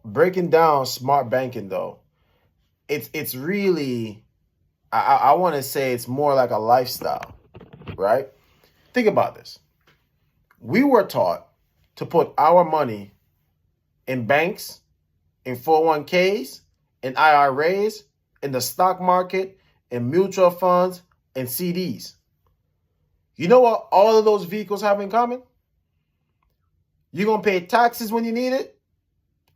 breaking down smart banking though, it's really, I want to say it's more like a lifestyle, right? Think about this. We were taught to put our money in banks, in 401ks, in IRAs, in the stock market, in mutual funds, and CDs. You know what all of those vehicles have in common? You're going to pay taxes when you need it,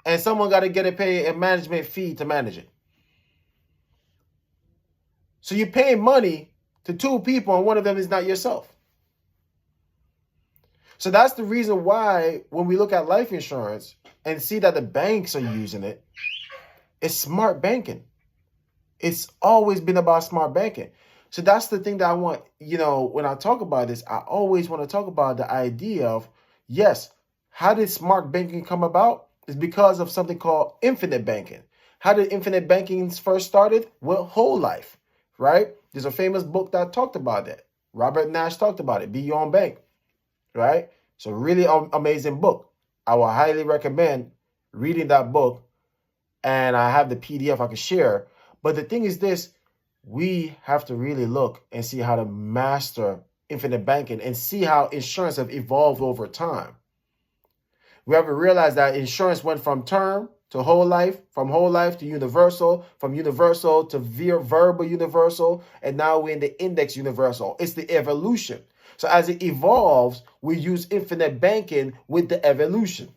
and someone got to get to pay a management fee to manage it. So you're paying money to two people, and one of them is not yourself. So that's the reason why when we look at life insurance and see that the banks are using it, it's smart banking. It's always been about smart banking. So that's the thing that I want, when I talk about this, I always want to talk about the idea of, yes, how did smart banking come about? It's because of something called infinite banking. How did infinite banking first started? Well, whole life, right? There's a famous book that talked about that. Robert Nash talked about it, Be Your Own Bank, right? So really amazing book. I will highly recommend reading that book. And I have the PDF I can share. But the thing is this, we have to really look and see how to master infinite banking and see how insurance have evolved over time. We have to realize that insurance went from term to whole life, from whole life to universal, from universal to variable universal, and now we're in the index universal. It's the evolution. So as it evolves, we use infinite banking with the evolution.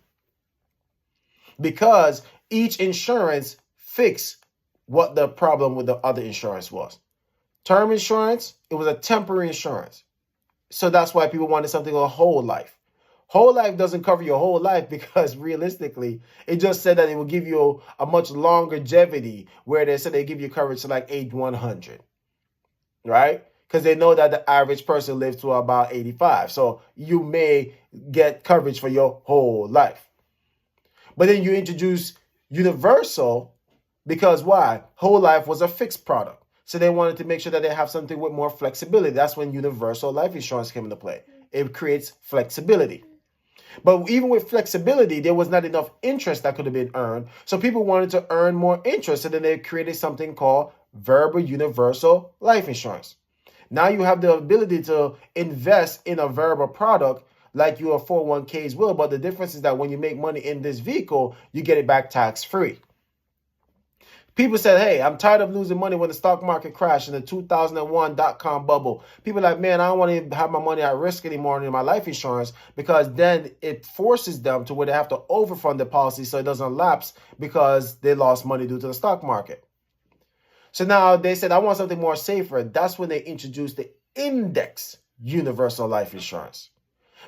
Because each insurance fixed what the problem with the other insurance was. Term insurance, it was a temporary insurance. So that's why people wanted something called whole life. Whole life doesn't cover your whole life because realistically, it just said that it will give you a much longer longevity, where they said they give you coverage to like age 100, right? Because they know that the average person lives to about 85. So you may get coverage for your whole life. But then you introduce universal because why? Whole life was a fixed product. So they wanted to make sure that they have something with more flexibility. That's when universal life insurance came into play. It creates flexibility. But even with flexibility, there was not enough interest that could have been earned. So people wanted to earn more interest. So then they created something called variable universal life insurance. Now you have the ability to invest in a variable product like your 401ks will. But the difference is that when you make money in this vehicle, you get it back tax-free. People said, hey, I'm tired of losing money when the stock market crashed in the 2001 dot-com bubble. People are like, man, I don't want to have my money at risk anymore in my life insurance, because then it forces them to where they have to overfund the policy so it doesn't lapse because they lost money due to the stock market. So now they said, I want something more safer. That's when they introduced the index universal life insurance.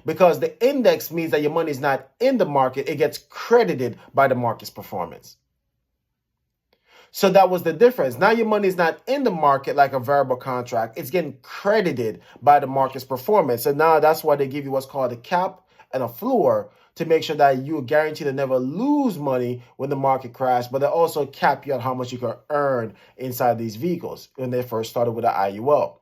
Because the index means that your money is not in the market. It gets credited by the market's performance. So that was the difference. Now your money is not in the market like a variable contract. It's getting credited by the market's performance. So now that's why they give you what's called a cap and a floor to make sure that you are guaranteed to never lose money when the market crashes. But they also cap you on how much you can earn inside these vehicles when they first started with the IUL.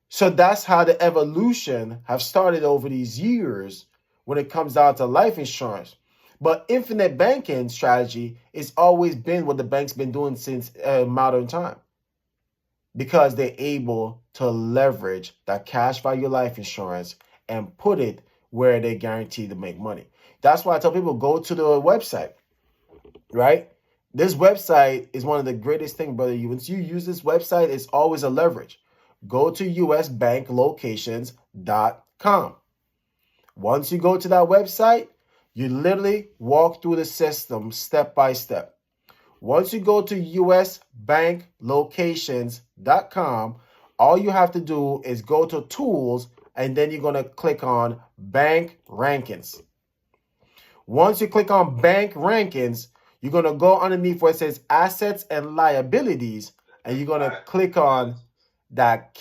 So that's how the evolution have started over these years when it comes down to life insurance. But infinite banking strategy has always been what the bank's been doing since modern time, because they're able to leverage that cash value life insurance and put it where they're guaranteed to make money. That's why I tell people, go to the website, right? This website is one of the greatest things, brother. Once you use this website, it's always a leverage. Go to usbanklocations.com. Once you go to that website, you literally walk through the system step by step. Once you go to usbanklocations.com, all you have to do is go to tools, and then you're going to click on bank rankings. Once you click on bank rankings, you're going to go underneath where it says assets and liabilities, and you're going to click on that